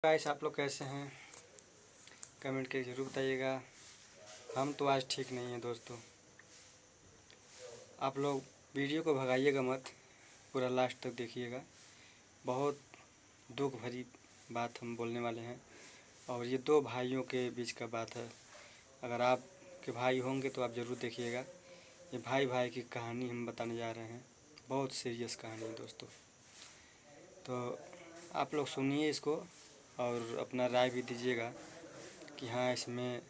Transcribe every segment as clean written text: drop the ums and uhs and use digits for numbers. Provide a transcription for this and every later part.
Guys, आप लोग कैसे हैं? कमेंट करके ज़रूर बताइएगा। हम तो आज ठीक नहीं हैं दोस्तों। आप लोग वीडियो को भगाइएगा मत, पूरा लास्ट तक देखिएगा। बहुत दुख भरी बात हम बोलने वाले हैं और ये दो भाइयों के बीच का बात है। अगर आप के भाई होंगे तो आप ज़रूर देखिएगा। ये भाई भाई की कहानी हम बताने जा रहे हैं। बहुत सीरियस कहानी है दोस्तों। तो आप लोग सुनिए इसको और अपना राय भी दीजिएगा कि हाँ, इसमें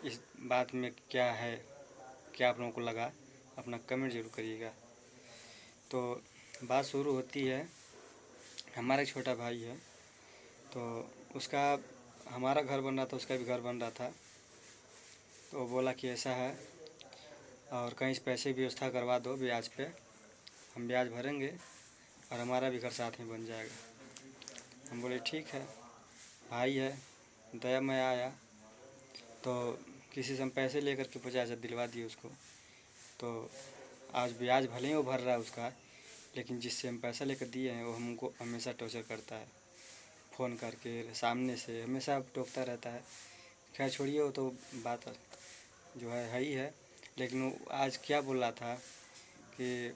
इस बात में क्या है, क्या आप लोगों को लगा। अपना कमेंट ज़रूर करिएगा। तो बात शुरू होती है। हमारा एक छोटा भाई है, तो उसका हमारा घर बन रहा था, उसका भी घर बन रहा था। तो वो बोला कि ऐसा है और कहीं से पैसे की व्यवस्था करवा दो ब्याज पे, हम ब्याज भरेंगे और हमारा भी घर साथ में बन जाएगा। हम बोले ठीक है, भाई है, दया में आया। तो किसी से हम पैसे लेकर के 50,000 दिलवा दिए उसको। तो आज ब्याज भले ही वो भर रहा है उसका, लेकिन जिससे हम पैसा लेकर दिए हैं वो हमको हमेशा टॉर्चर करता है। फ़ोन करके सामने से हमेशा टोकता रहता है। खैर छोड़िए, वो तो बात जो है ही है। लेकिन वो आज क्या बोल रहा था कि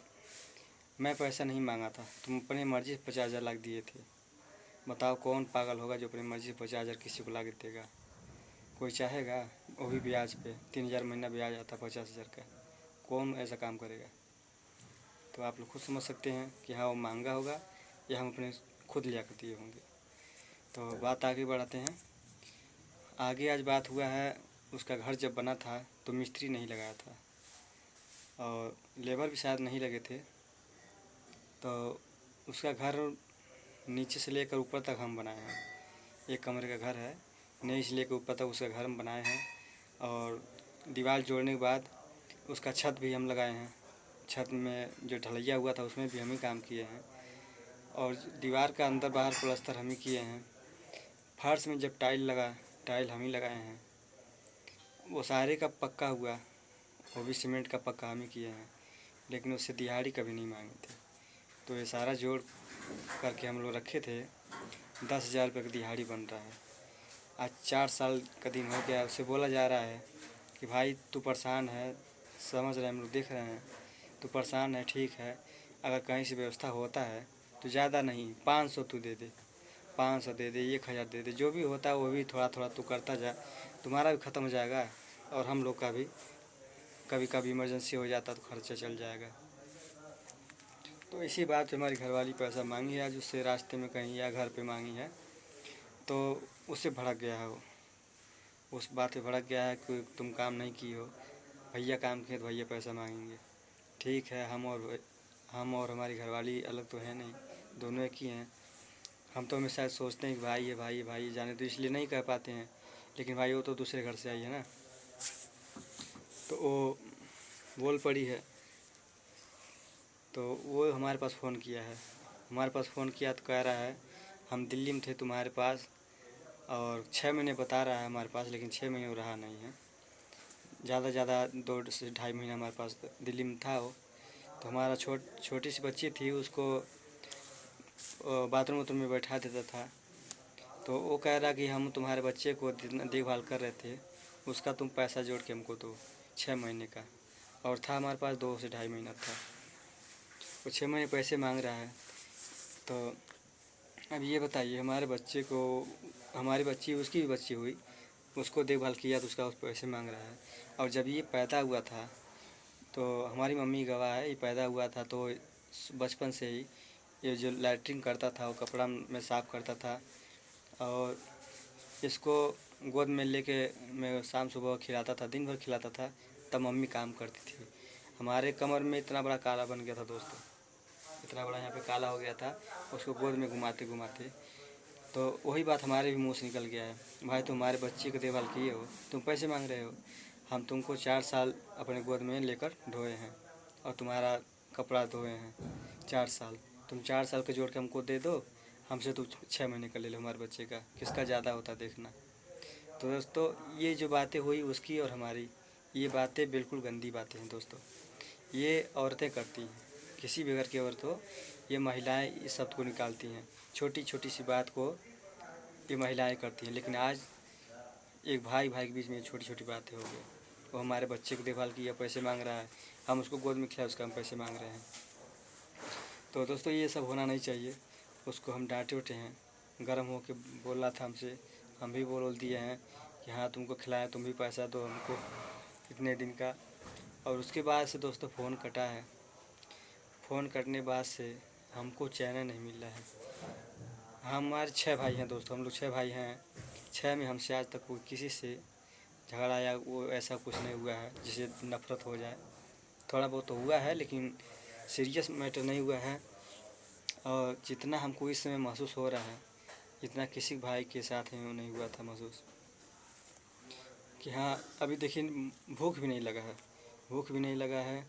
मैं पैसा नहीं मांगा था, तुम अपनी मर्ज़ी से 50,000 लाख दिए थे। बताओ कौन पागल होगा जो अपनी मर्ज़ी से 50,000 किसी को ला के देगा? कोई चाहेगा? वो भी ब्याज पे 3,000 महीना ब्याज आता 50,000 का। कौन ऐसा काम करेगा? तो आप लोग खुद समझ सकते हैं कि हाँ, वो मांगा होगा या हम अपने खुद लिया कर दिए होंगे। तो बात आगे बढ़ाते हैं। आगे आज बात हुआ है, उसका घर जब बना था तो मिस्त्री नहीं लगाया था और लेबर भी शायद नहीं लगे थे। तो उसका घर नीचे से लेकर ऊपर तक हम बनाए हैं। एक कमरे का घर है, नीचे से लेकर ऊपर तक उसका घर हम बनाए हैं। और दीवार जोड़ने के बाद उसका छत भी हम लगाए हैं। छत में जो ढलैया हुआ था उसमें भी हम ही काम किए हैं। और दीवार का अंदर बाहर प्लास्टर हम ही किए हैं। फर्श में जब टाइल लगा, टाइल हम ही लगाए हैं। वो सारे का पक्का हुआ, वो भी सीमेंट का पक्का हम ही किए हैं। लेकिन उससे दिहाड़ी कभी नहीं मांगे थे। तो ये सारा जोड़ करके हम लोग रखे थे। 10,000 रुपये की दिहाड़ी बन रहा है। आज 4 साल का दिन हो गया। उससे बोला जा रहा है कि भाई तू परेशान है, समझ रहे हैं, हम लोग देख रहे हैं, तू परेशान है, ठीक है। अगर कहीं से व्यवस्था होता है तो ज़्यादा नहीं, 500 तू दे दे, 500 दे दे, 1,000 दे दे, जो भी होता है वो भी थोड़ा थोड़ा तू करता जा। तुम्हारा भी ख़त्म हो जाएगा और हम लोग का भी कभी कभी इमरजेंसी हो जाता तो खर्चा चल जाएगा। तो इसी बात पे हमारी घरवाली पैसा मांगी है आज उससे, रास्ते में कहीं या घर पे मांगी है। तो उससे भड़क गया है वो, उस बात पे भड़क गया है कि तुम काम नहीं की हो, भैया काम किए तो भैया पैसा मांगेंगे। ठीक है, हम और हमारी घरवाली अलग तो है नहीं, दोनों एक ही हैं। हम तो हमेशा सोचते हैं कि भाई है, भाई है, भाई है, जाने तो इसलिए नहीं कह पाते हैं। लेकिन भाई वो तो दूसरे घर से आई है ना, तो वो बोल पड़ी है। तो वो हमारे पास फ़ोन किया है, हमारे पास फ़ोन किया तो कह रहा है हम दिल्ली में थे तुम्हारे पास, और 6 महीने बता रहा है हमारे पास, लेकिन 6 महीने वो रहा नहीं है। ज़्यादा ज़्यादा 2 से ढाई महीना हमारे पास दिल्ली में था वो। तो हमारा छोटी सी बच्ची थी, उसको बाथरूम वाथरूम में बैठा देता था। तो वो कह रहा कि हम तुम्हारे बच्चे को देखभाल कर रहे थे, उसका तुम पैसा जोड़ के हमको दो 6 महीने का। और था हमारे पास 2 से ढाई महीना था। वो 6 महीने पैसे मांग रहा है। तो अब ये बताइए, हमारे बच्चे को, हमारी बच्ची उसकी भी बच्ची हुई, उसको देखभाल किया तो उसका उस पैसे मांग रहा है। और जब ये पैदा हुआ था तो हमारी मम्मी गवाह है, ये पैदा हुआ था तो बचपन से ही ये जो लैट्रिन करता था वो कपड़ा में साफ़ करता था। और इसको गोद में लेके मैं शाम सुबह खिलाता था, दिन भर खिलाता था, तब मम्मी काम करती थी। हमारे कमर में इतना बड़ा काला बन गया था दोस्तों, इतना बड़ा यहाँ पे काला हो गया था उसको गोद में घुमाते घुमाते। तो वही बात हमारे भी मुँह से निकल गया है, भाई तुम्हारे बच्चे को देखभाल किए हो, तुम पैसे मांग रहे हो। हम तुमको 4 साल अपने गोद में लेकर ढोए हैं और तुम्हारा कपड़ा धोए हैं 4 साल। तुम 4 साल का जोड़ के हमको दे दो, हमसे तुम 6 महीने का ले लो हमारे बच्चे का, किसका ज़्यादा होता देखना। तो दोस्तों, ये जो बातें हुई उसकी और हमारी, ये बातें बिल्कुल गंदी बातें हैं दोस्तों। ये औरतें करती हैं, किसी भी घर की औरत हो, ये महिलाएं इस शब्द को निकालती हैं। छोटी छोटी सी बात को ये महिलाएं करती हैं। लेकिन आज एक भाई भाई के बीच में छोटी छोटी बातें हो गई। वो हमारे बच्चे की देखभाल की, पैसे मांग रहा है, हम उसको गोद में खिलाए, उसका हम पैसे मांग रहे हैं। तो दोस्तों ये सब होना नहीं चाहिए। उसको हम डांटे उठे हैं, गर्म हो के बोल रहा था हमसे, हम भी बोल दिए हैं कि हाँ तुमको खिलाएं, तुम भी पैसा दो हमको इतने दिन का। और उसके बाद से दोस्तों फ़ोन कटा है। फ़ोन कटने बाद से हमको चैन नहीं मिल रहा है। हमारे 6 भाई हैं दोस्तों, हम लोग 6 भाई हैं। 6 में हमसे आज तक कोई किसी से झगड़ा या वो ऐसा कुछ नहीं हुआ है जिससे नफ़रत हो जाए। थोड़ा बहुत तो हुआ है लेकिन सीरियस मैटर नहीं हुआ है। और जितना हमको इस समय महसूस हो रहा है, जितना किसी भाई के साथ में वो नहीं हुआ था महसूस, कि हाँ अभी देखिए भूख भी नहीं लगा है, भूख भी नहीं लगा है,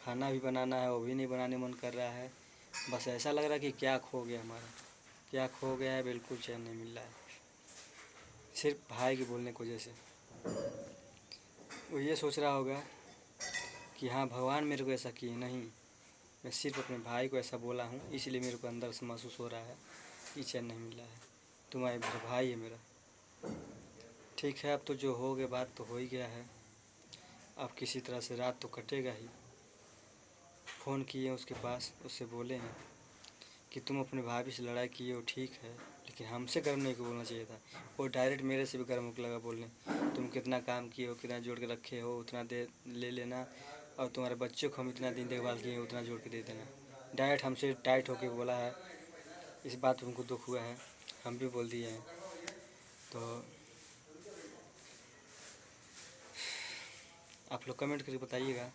खाना भी बनाना है वो भी नहीं बनाने मन कर रहा है। बस ऐसा लग रहा है कि क्या खो गया हमारा, क्या खो गया है, बिल्कुल चैन नहीं मिल रहा है सिर्फ भाई के बोलने की वजह से। वो ये सोच रहा होगा कि हाँ भगवान मेरे को ऐसा किए, नहीं, मैं सिर्फ अपने भाई को ऐसा बोला हूँ, इसलिए मेरे को अंदर से महसूस हो रहा है कि चैन नहीं मिल रहा है। तुम्हारे भाई है मेरा। ठीक है, अब तो जो हो गया बात तो हो ही गया है, अब किसी तरह से रात तो कटेगा ही। फ़ोन किए उसके पास, उससे बोले हैं कि तुम अपने भाभी से लड़ाई किए हो ठीक है, लेकिन हमसे गर्म नहीं को बोलना चाहिए था। वो डायरेक्ट मेरे से भी गर्म होकर लगा बोलने, तुम कितना काम किए हो, कितना जोड़ के रखे हो, उतना दे ले लेना, और तुम्हारे बच्चों को हम इतना दिन देखभाल किए उतना जोड़ के दे देना। डायरेक्ट हमसे टाइट होके बोला है। इस बात पर हमको दुख हुआ है, हम भी बोल दिए हैं। तो आप लोग कमेंट करके बताइएगा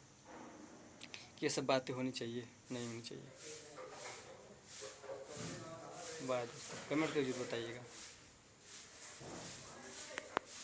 कि ये सब बातें होनी चाहिए नहीं होनी चाहिए। बाय दोस्तों, कमेंट करके बताइएगा।